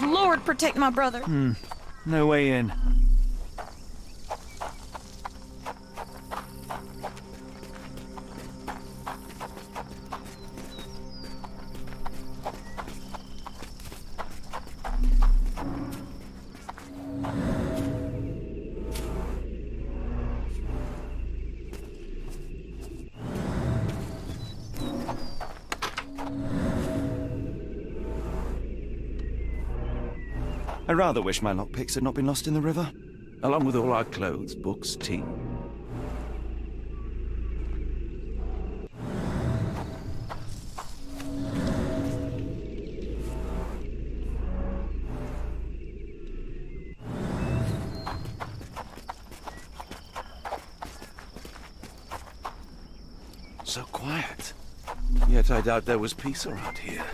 Please, Lord, protect my brother. No way in. I rather wish my lockpicks had not been lost in the river, along with all our clothes, books, tea. So quiet. Yet I doubt there was peace around here.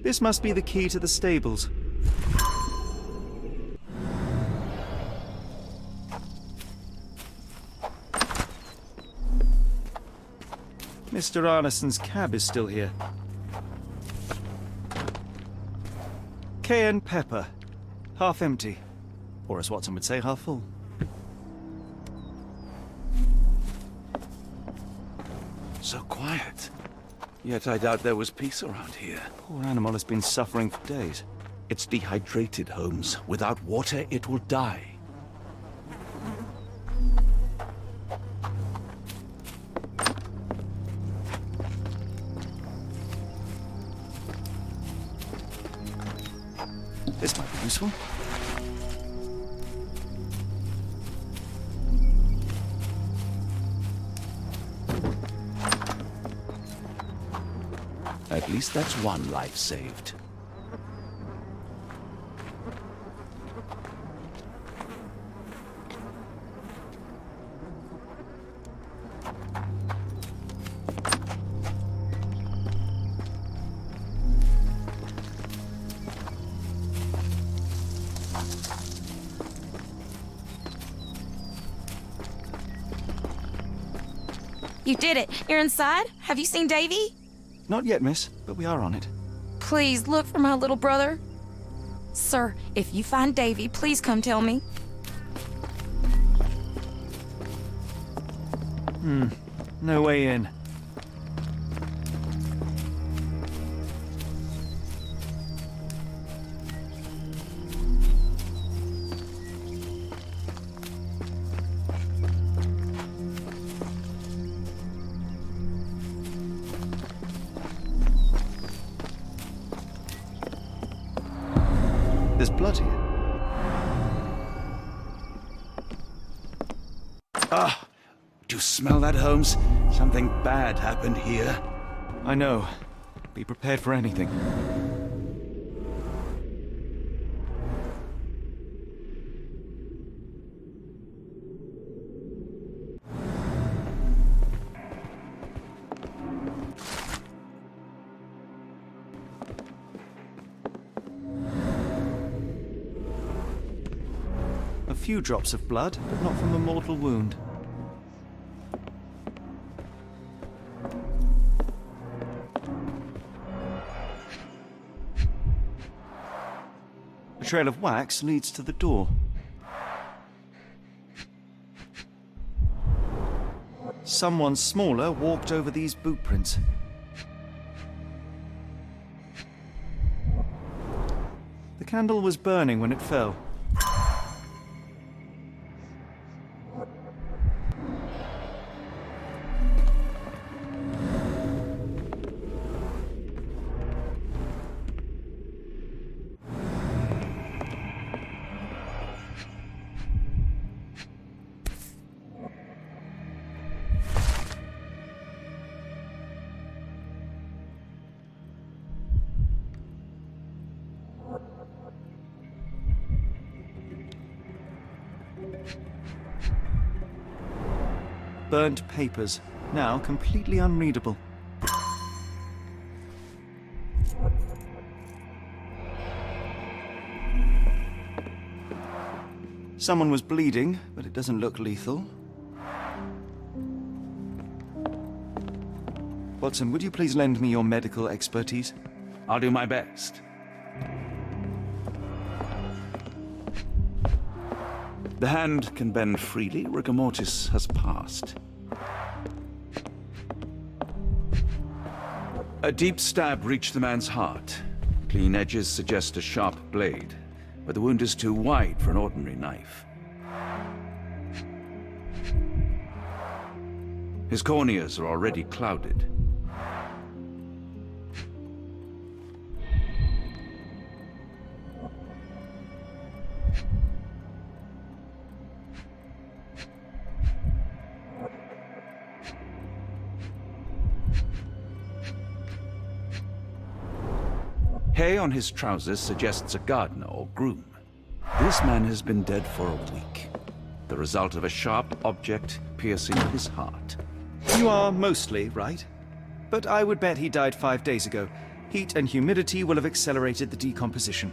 This must be the key to the stables. Mr. Arneson's cab is still here. Cayenne pepper. Half empty. Or as Watson would say, half full. So quiet. Yet I doubt there was peace around here. Poor animal has been suffering for days. It's dehydrated, Holmes. Without water, it will die. This might be useful. At least that's one life saved. You did it. You're inside? Have you seen Davy? Not yet, miss, but we are on it. Please, look for my little brother. Sir, if you find Davy, please come tell me. No way in. There's blood here. Ah! Do you smell that, Holmes? Something bad happened here. I know. Be prepared for anything. A few drops of blood, but not from a mortal wound. A trail of wax leads to the door. Someone smaller walked over these boot prints. The candle was burning when it fell. burnt papers, now completely unreadable. Someone was bleeding, but it doesn't look lethal. Watson, would you please lend me your medical expertise? I'll do my best. The hand can bend freely. Rigor mortis has passed. A deep stab reached the man's heart. Clean edges suggest a sharp blade, but the wound is too wide for an ordinary knife. His corneas are already clouded. Hay on his trousers suggests a gardener or groom. This man has been dead for a week. The result of a sharp object piercing his heart. You are mostly right, but I would bet he died 5 days ago. Heat and humidity will have accelerated the decomposition.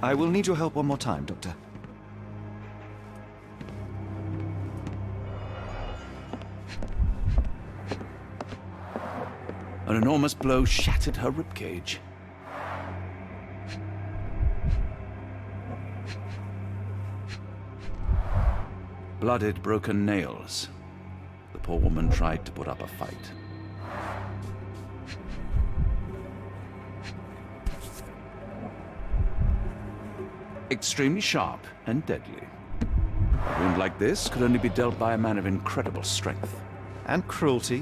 I will need your help one more time, Doctor. An enormous blow shattered her ribcage. Blooded, broken nails. The poor woman tried to put up a fight. Extremely sharp and deadly. A wound like this could only be dealt by a man of incredible strength. And cruelty.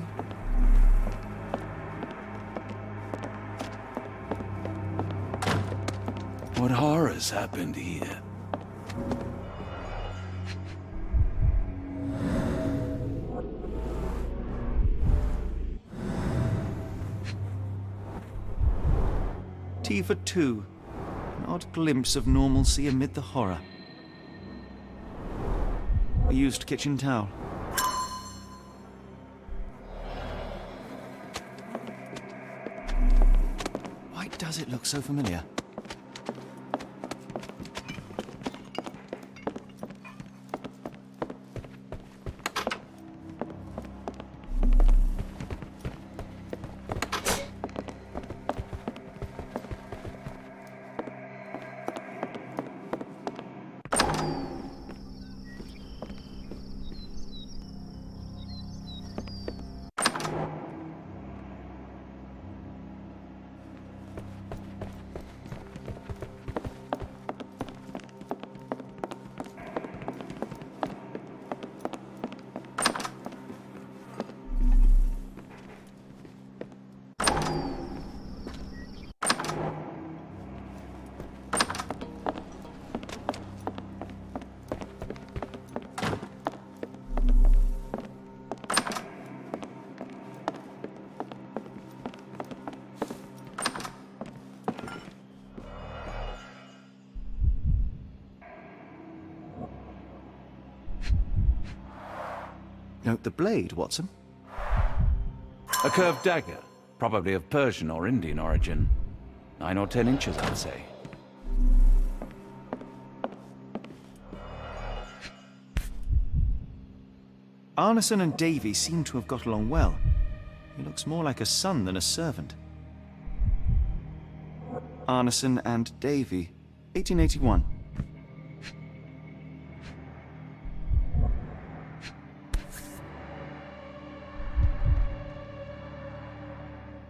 What horrors happened here? Tea for two. An odd glimpse of normalcy amid the horror. A used kitchen towel. Why does it look so familiar? Note the blade, Watson. A curved dagger, probably of Persian or Indian origin. 9 or 10 inches, I'd say. Arneson and Davy seem to have got along well. He looks more like a son than a servant. Arneson and Davy, 1881.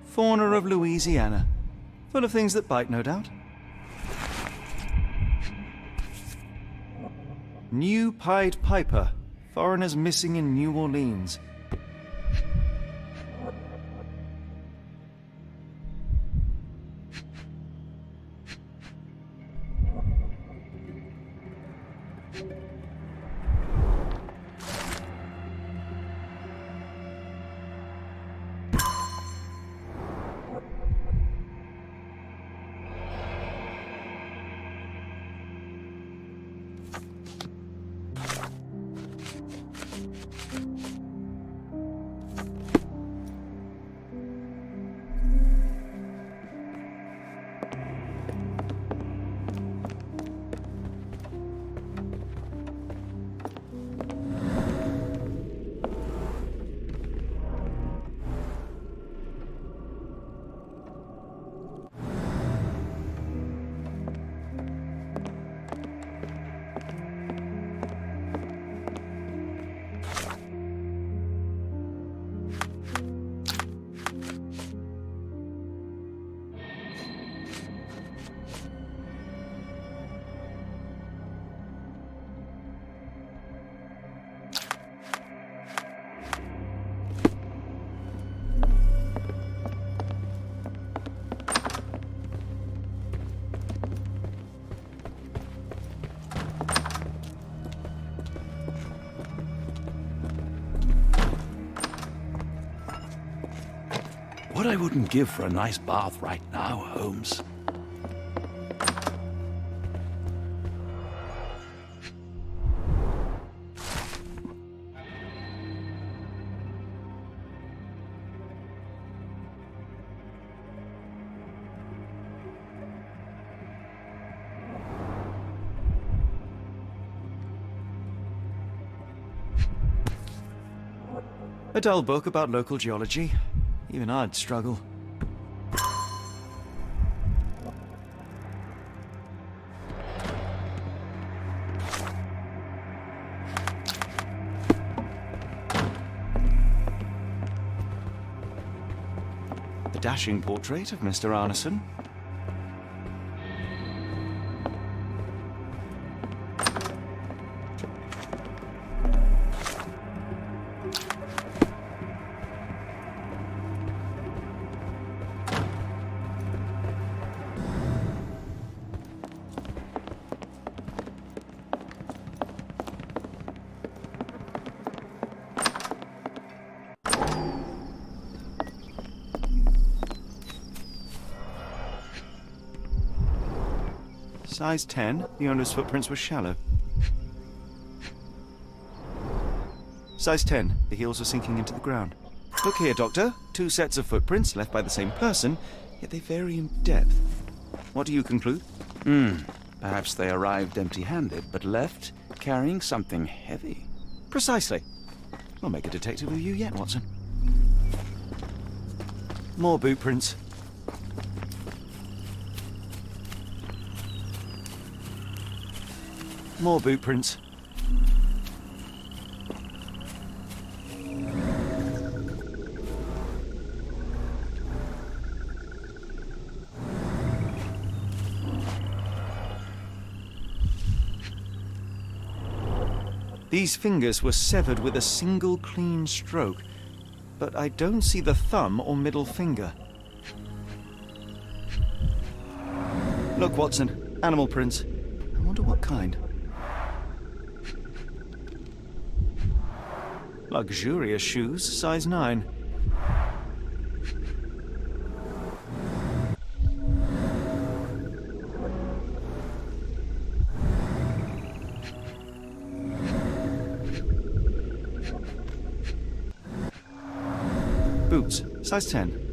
Fauna of Louisiana. Full of things that bite, no doubt. New Pied Piper. Foreigners missing in New Orleans. What I wouldn't give for a nice bath right now, Holmes. A dull book about local geology. Even I'd struggle. The dashing portrait of Mr. Arneson. Size 10, the owner's footprints were shallow. Size 10, the heels were sinking into the ground. Look here, Doctor. 2 sets of footprints left by the same person, yet they vary in depth. What do you conclude? Perhaps they arrived empty-handed, but left carrying something heavy. Precisely. We'll make a detective of you yet, Watson. More boot prints. More boot prints. These fingers were severed with a single clean stroke, but I don't see the thumb or middle finger. Look, Watson, animal prints. I wonder what kind. Luxurious shoes, size 9. Boots, size 10.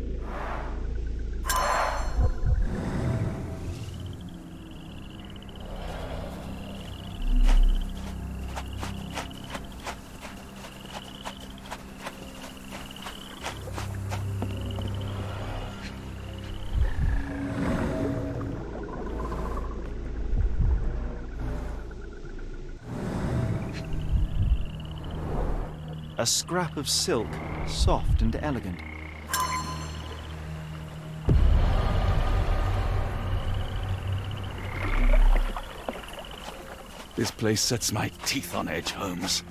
A scrap of silk, soft and elegant. This place sets my teeth on edge, Holmes.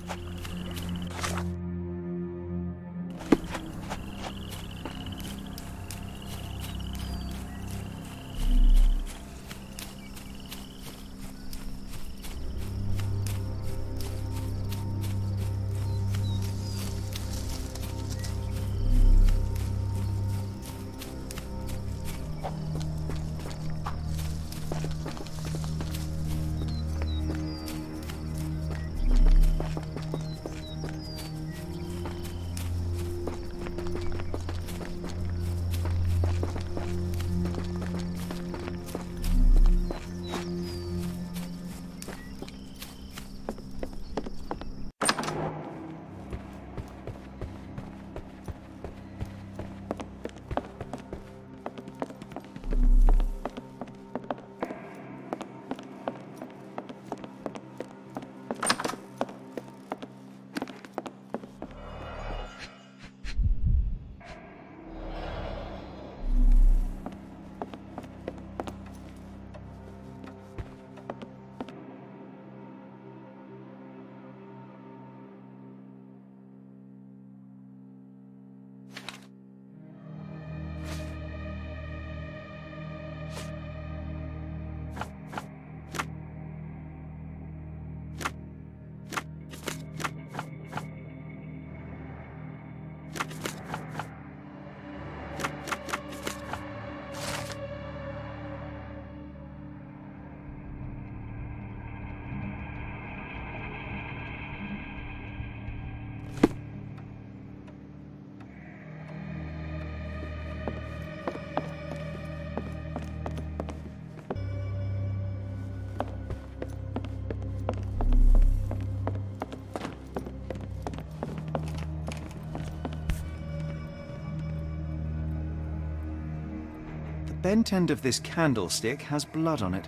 bent end of this candlestick has blood on it.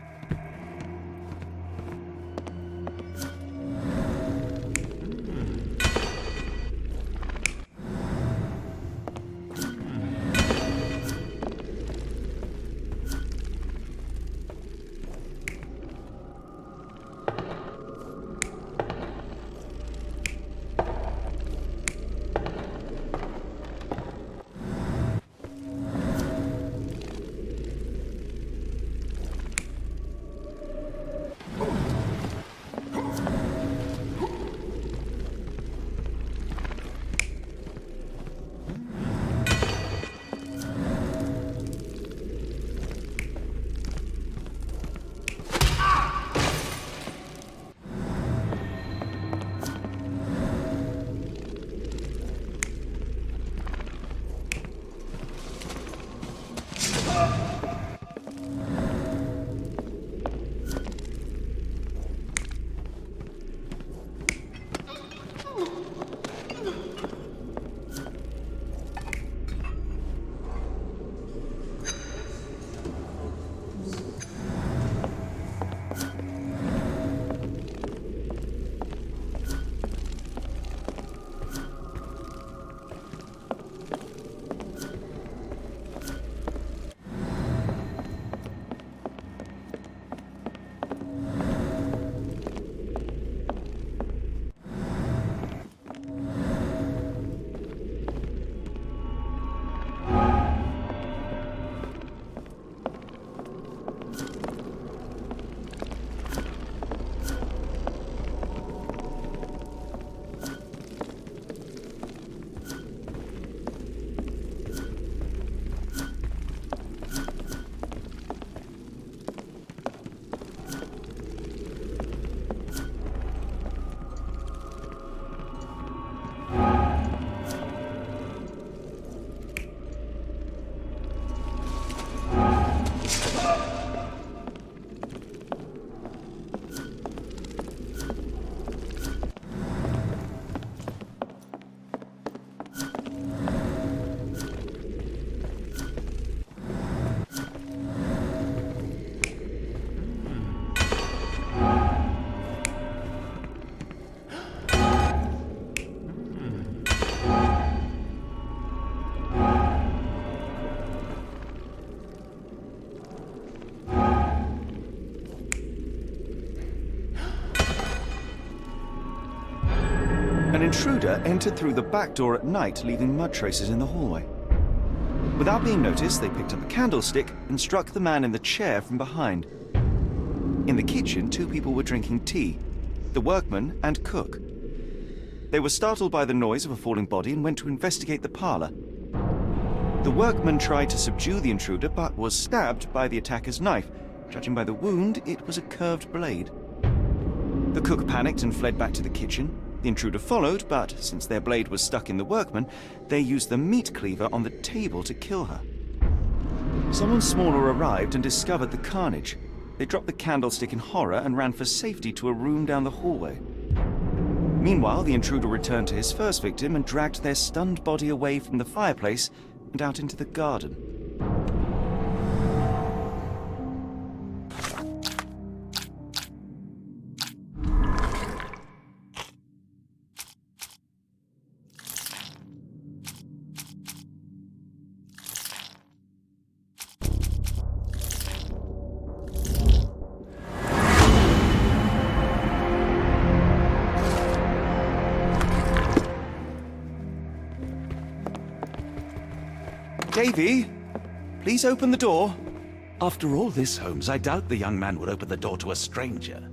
An intruder entered through the back door at night, leaving mud traces in the hallway. Without being noticed, they picked up a candlestick and struck the man in the chair from behind. In the kitchen, two people were drinking tea, the workman and cook. They were startled by the noise of a falling body and went to investigate the parlor. The workman tried to subdue the intruder, but was stabbed by the attacker's knife. Judging by the wound, it was a curved blade. The cook panicked and fled back to the kitchen. The intruder followed, but since their blade was stuck in the workman, they used the meat cleaver on the table to kill her. Someone smaller arrived and discovered the carnage. They dropped the candlestick in horror and ran for safety to a room down the hallway. Meanwhile, the intruder returned to his first victim and dragged their stunned body away from the fireplace and out into the garden. Davy, please open the door. After all this, Holmes, I doubt the young man would open the door to a stranger.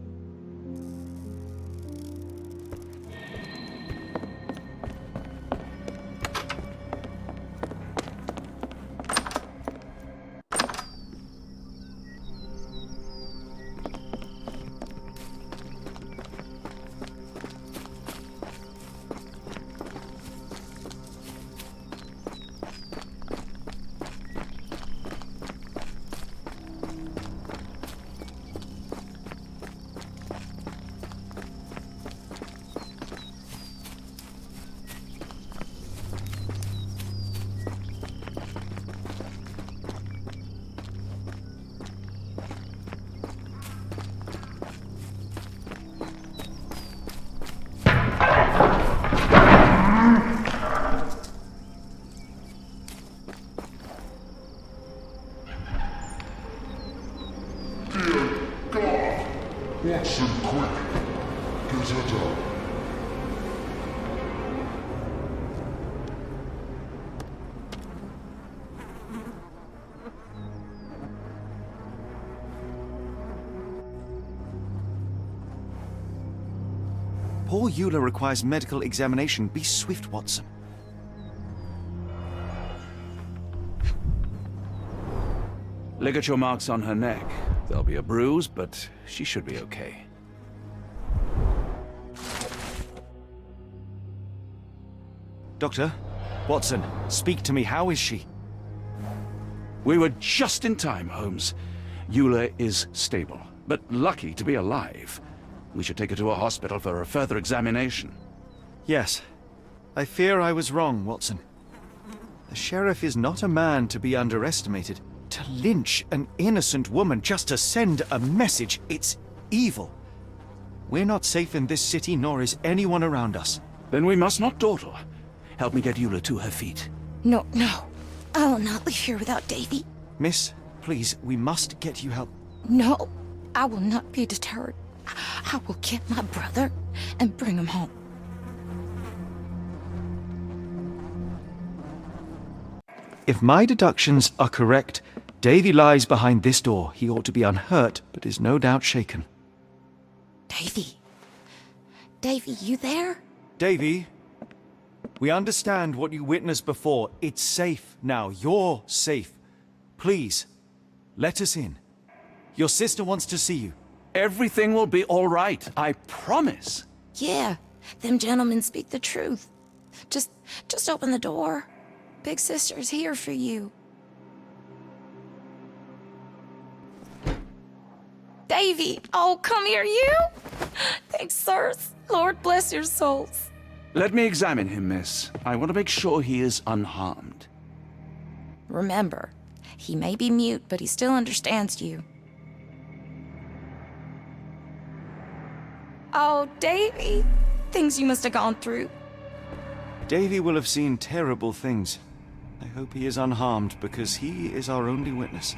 Before Eula requires medical examination, be swift, Watson. Ligature marks on her neck. There'll be a bruise, but she should be okay. Doctor, Watson, speak to me. How is she? We were just in time, Holmes. Eula is stable, but lucky to be alive. We should take her to a hospital for a further examination. Yes. I fear I was wrong, Watson. The sheriff is not a man to be underestimated. To lynch an innocent woman just to send a message, it's evil. We're not safe in this city, nor is anyone around us. Then we must not dawdle. Help me get Eula to her feet. No, no. I will not leave here without Davy. Miss, please, we must get you help. No, I will not be deterred. I will get my brother and bring him home. If my deductions are correct, Davy lies behind this door. He ought to be unhurt, but is no doubt shaken. Davy. Davy, you there? Davy, we understand what you witnessed before. It's safe now. You're safe. Please, let us in. Your sister wants to see you. Everything will be all right, I promise. Yeah, them gentlemen speak the truth. Just open the door. Big sister's here for you. Davy! Oh, come here, you! Thanks, sirs. Lord bless your souls. Let me examine him, miss. I want to make sure he is unharmed. Remember, he may be mute, but he still understands you. Oh, Davy! Things you must have gone through. Davy will have seen terrible things. I hope he is unharmed, because he is our only witness.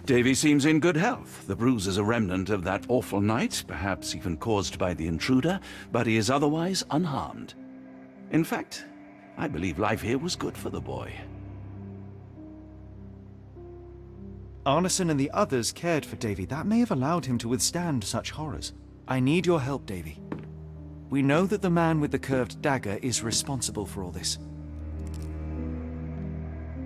Davy seems in good health. The bruise is a remnant of that awful night, perhaps even caused by the intruder, but he is otherwise unharmed. In fact, I believe life here was good for the boy. Arneson and the others cared for Davy. That may have allowed him to withstand such horrors. I need your help, Davy. We know that the man with the curved dagger is responsible for all this.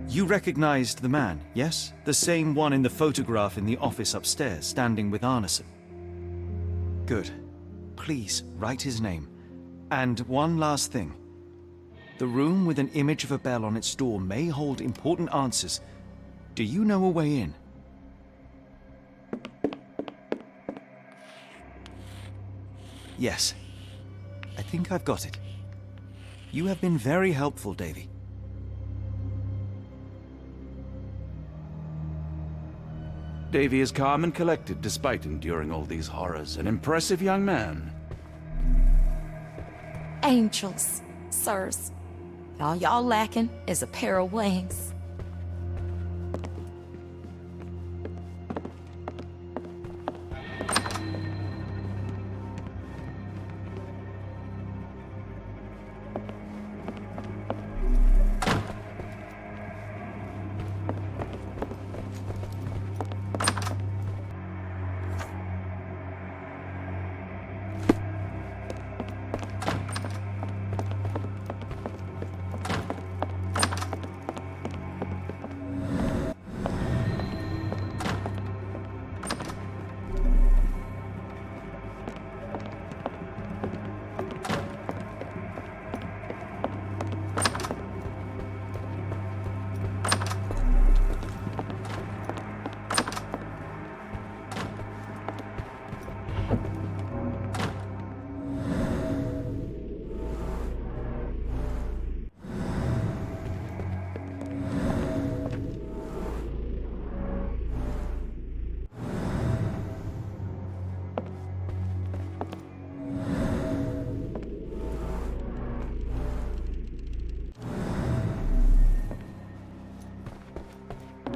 You recognized the man, yes? The same one in the photograph in the office upstairs, standing with Arneson. Good. Please, write his name. And one last thing. The room with an image of a bell on its door may hold important answers. Do you know a way in? Yes. I think I've got it. You have been very helpful, Davy. Davy is calm and collected despite enduring all these horrors. An impressive young man. Angels, sirs. All y'all lacking is a pair of wings.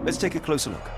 Let's take a closer look.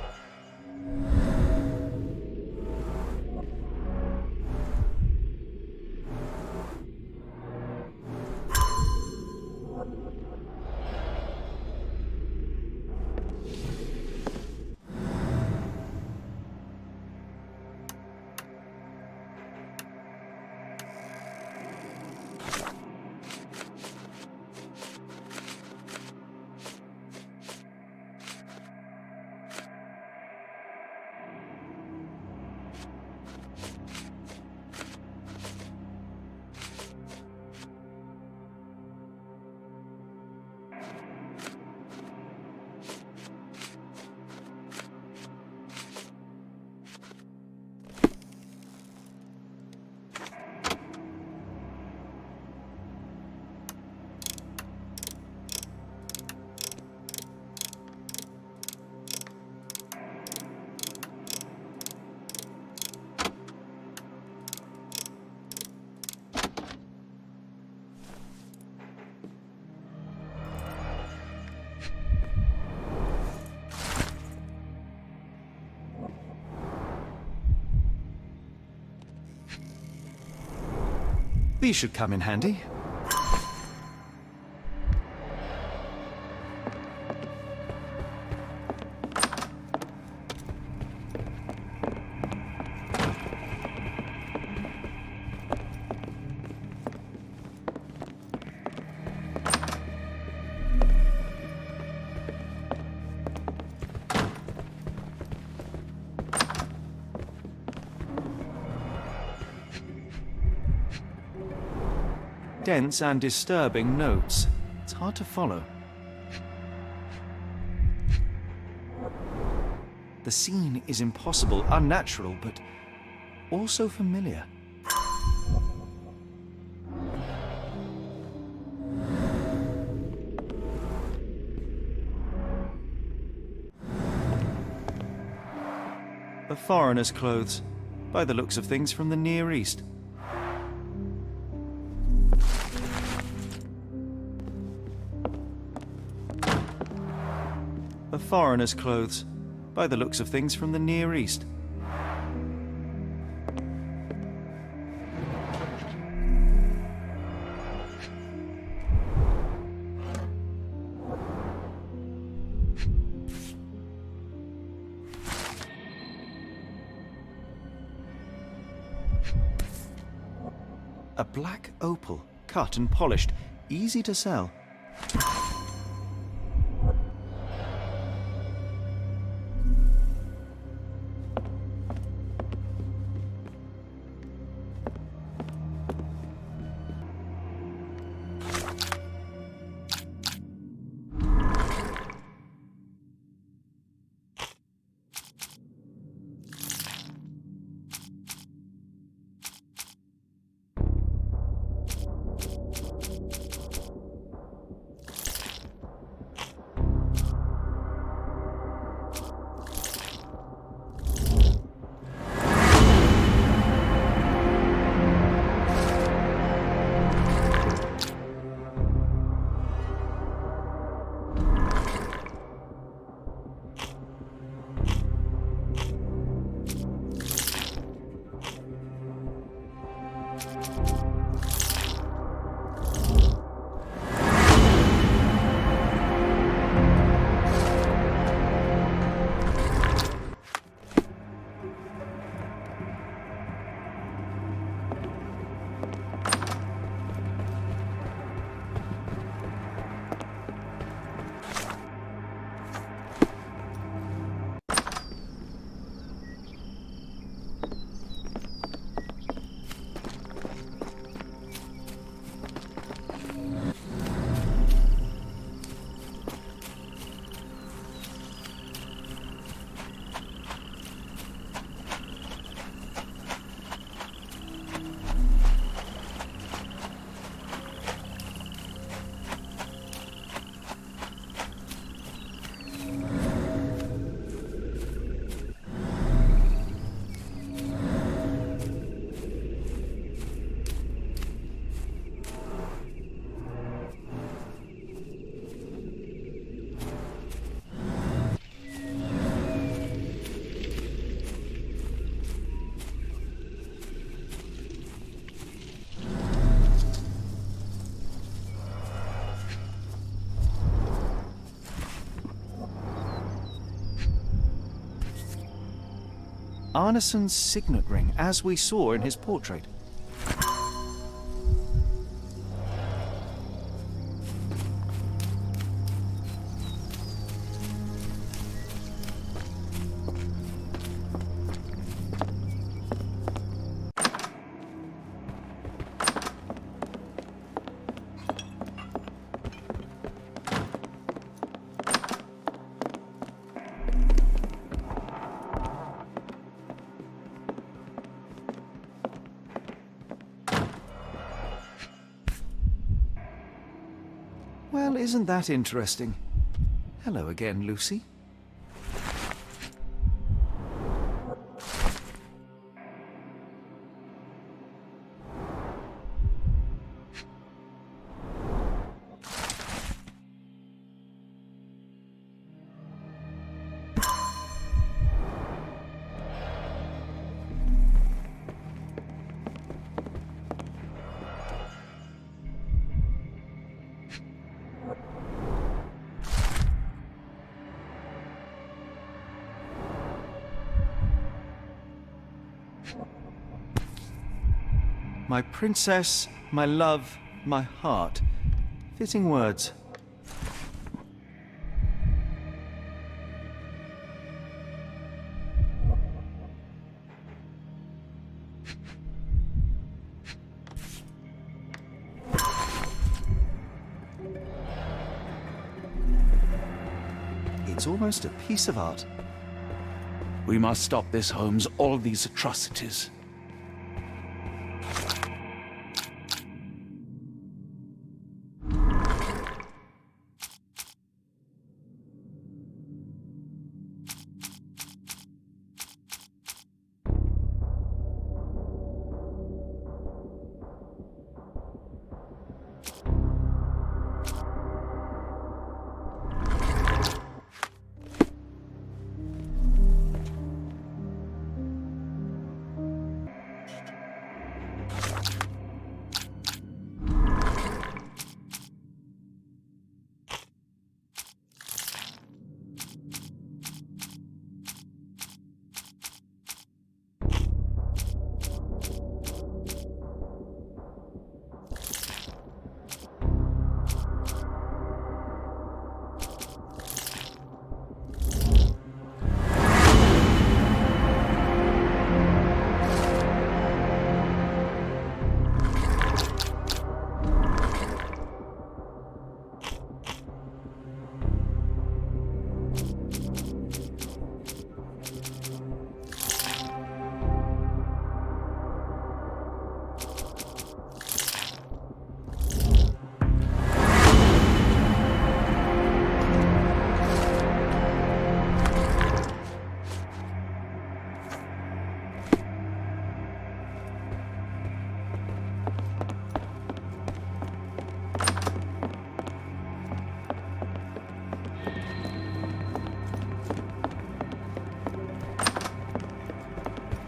These should come in handy. Dense and disturbing notes. It's hard to follow. The scene is impossible, unnatural, but also familiar. A foreigner's clothes, by the looks of things from the Near East. A foreigner's clothes, by the looks of things from the Near East. A black opal, cut and polished, easy to sell. Arneson's signet ring, as we saw in his portrait. Well, isn't that interesting? Hello again, Lucy. My princess, my love, my heart. Fitting words. It's almost a piece of art. We must stop this, Holmes. All these atrocities.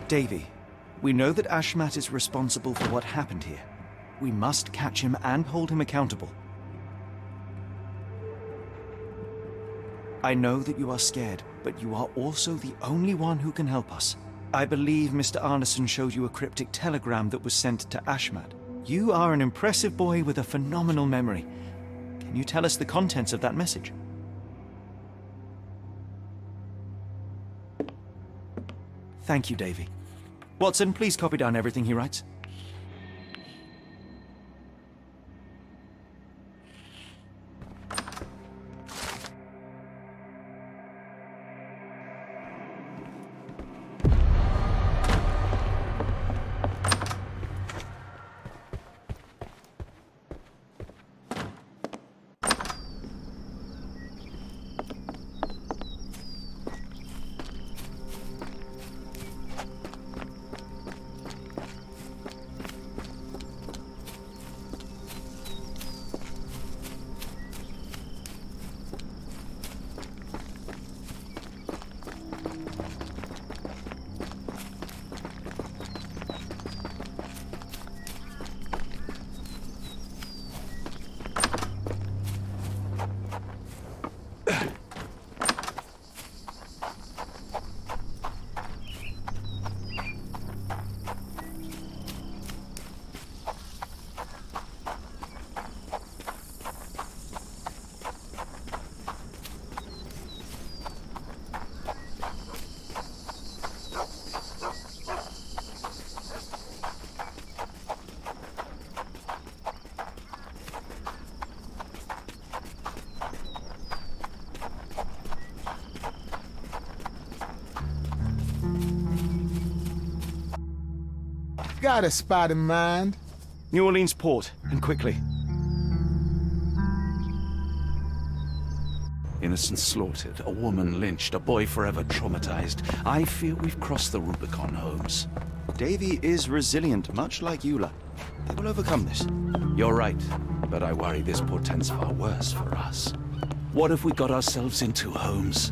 Davy, we know that Ashmat is responsible for what happened here. We must catch him and hold him accountable. I know that you are scared, but you are also the only one who can help us. I believe Mr. Arneson showed you a cryptic telegram that was sent to Ashmat. You are an impressive boy with a phenomenal memory. Can you tell us the contents of that message? Thank you, Davy. Watson, please copy down everything he writes. got a spot in mind. New Orleans port, and quickly. Innocents slaughtered, a woman lynched, a boy forever traumatized. I fear we've crossed the Rubicon, Holmes. Davy is resilient, much like Eula. They will overcome this. You're right, but I worry this portends far worse for us. What have we got ourselves into, Holmes?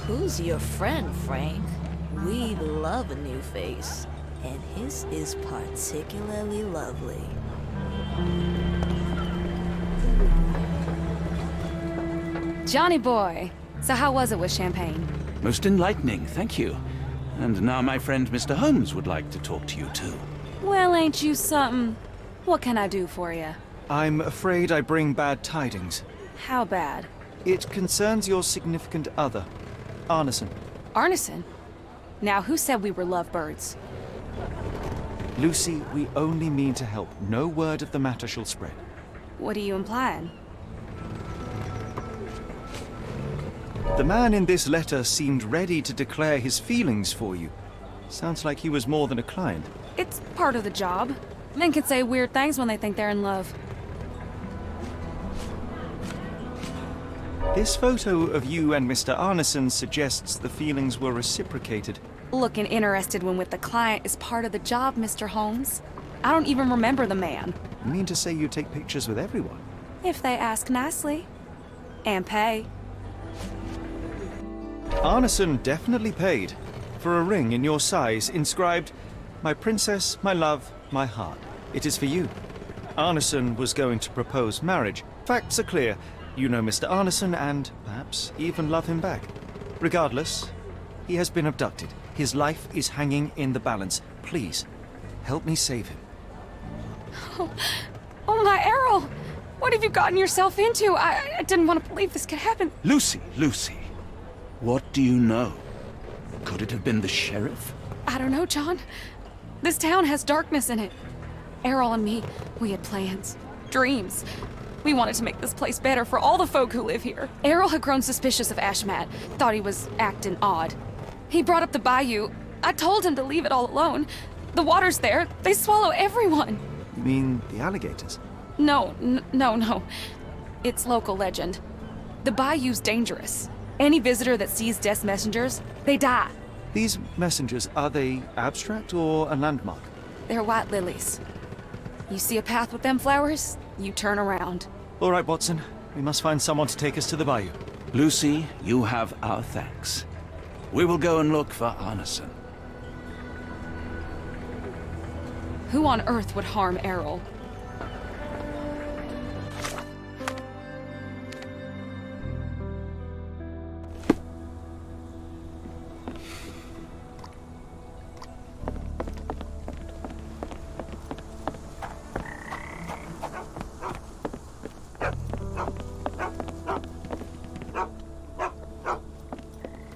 Who's your friend, Frank? We love a new face, and his is particularly lovely. Johnny boy, so how was it with Champagne? Most enlightening, thank you. And now my friend Mr. Holmes would like to talk to you too. Well, ain't you something? What can I do for you? I'm afraid I bring bad tidings. How bad? It concerns your significant other, Arneson. Arneson? Now, who said we were lovebirds? Lucy, we only mean to help. No word of the matter shall spread. What are you implying? The man in this letter seemed ready to declare his feelings for you. Sounds like he was more than a client. It's part of the job. Men can say weird things when they think they're in love. This photo of you and Mr. Arneson suggests the feelings were reciprocated. Looking interested when with the client is part of the job, Mr. Holmes. I don't even remember the man. You mean to say you take pictures with everyone? If they ask nicely. And pay. Arneson definitely paid for a ring in your size inscribed, "My princess, my love, my heart." It is for you. Arneson was going to propose marriage. Facts are clear. You know Mr. Arneson and, perhaps, even love him back. Regardless, he has been abducted. His life is hanging in the balance. Please, help me save him. Oh my Errol! What have you gotten yourself into? I didn't want to believe this could happen. Lucy, Lucy, what do you know? Could it have been the sheriff? I don't know, John. This town has darkness in it. Errol and me, we had plans, dreams. We wanted to make this place better for all the folk who live here. Errol had grown suspicious of Ashmat, thought he was acting odd. He brought up the bayou. I told him to leave it all alone. The water's there. They swallow everyone. You mean the alligators? No. It's local legend. The bayou's dangerous. Any visitor that sees death's messengers, they die. These messengers, are they abstract or a landmark? They're white lilies. You see a path with them flowers, you turn around. All right, Watson. We must find someone to take us to the bayou. Lucy, you have our thanks. We will go and look for Arneson. Who on earth would harm Errol?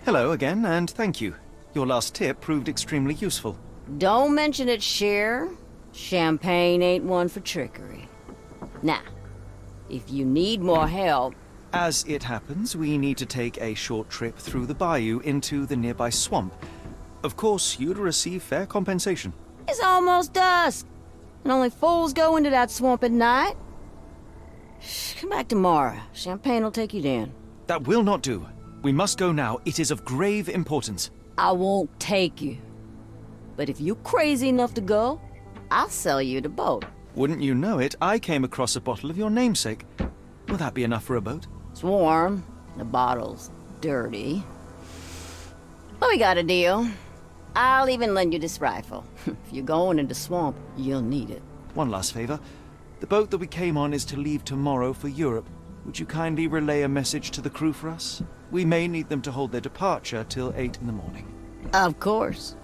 Hello again, and thank you. Your last tip proved extremely useful. Don't mention it, Cher. Champagne ain't one for trickery. Now, if you need more help... As it happens, we need to take a short trip through the bayou into the nearby swamp. Of course, you'd receive fair compensation. It's almost dusk, and only fools go into that swamp at night. Come back tomorrow. Champagne will take you down. That will not do. We must go now. It is of grave importance. I won't take you. But if you're crazy enough to go, I'll sell you the boat. Wouldn't you know it, I came across a bottle of your namesake. Will that be enough for a boat? It's warm. The bottle's dirty. But we got a deal. I'll even lend you this rifle. If you're going into swamp, you'll need it. One last favor. The boat that we came on is to leave tomorrow for Europe. Would you kindly relay a message to the crew for us? We may need them to hold their departure till 8 in the morning. Of course.